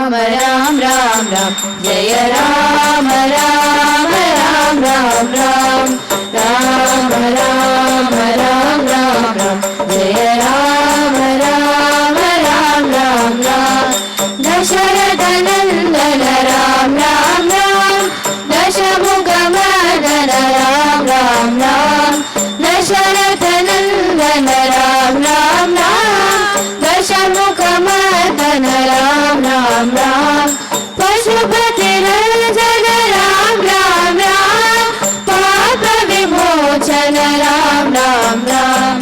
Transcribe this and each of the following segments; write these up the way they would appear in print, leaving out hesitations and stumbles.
राम राम राम राम जय राम राम राम राम राम राम राम राम राम राम जय राम राम राम राम राम दशरथ नंदन राम राम राम दशमुख मदन राम राम राम दशरथ नंदन राम राम राम दशमुख मदन राम राम राम पशुपति रंजन राम राम राम पाप विमोचन राम राम राम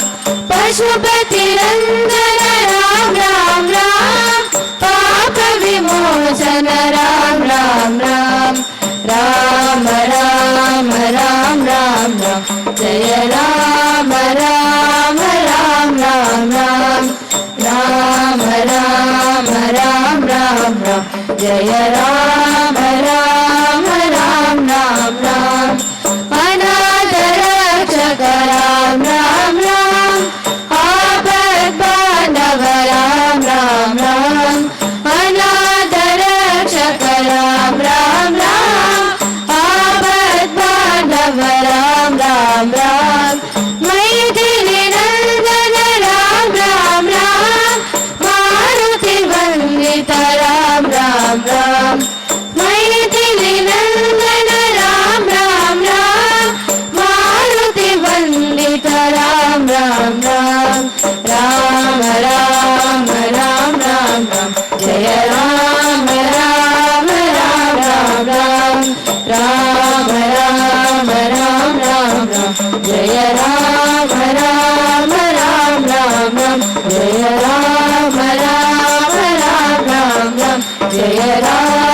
पशुपति रंजन राम राम राम पाप विमोचन राम राम राम राम राम राम राम राम जय राम राम राम राम राम राम राम राम राम राम जय राम राम राम राम राम अनाथ रक्षक राम राम राम आपद बांधव राम राम राम अनाथ रक्षक राम राम राम आपद बांधव राम राम राम मैथिली नंदन राम राम राम मारुति वंदित राम राम राम मैथिली नंदन राम राम राम मारुति वंदित राम राम राम राम राम राम राम राम जय राम राम राम राम राम राम राम राम राम राम जय राम राम राम राम राम जय राम राम राम राम राम जय राम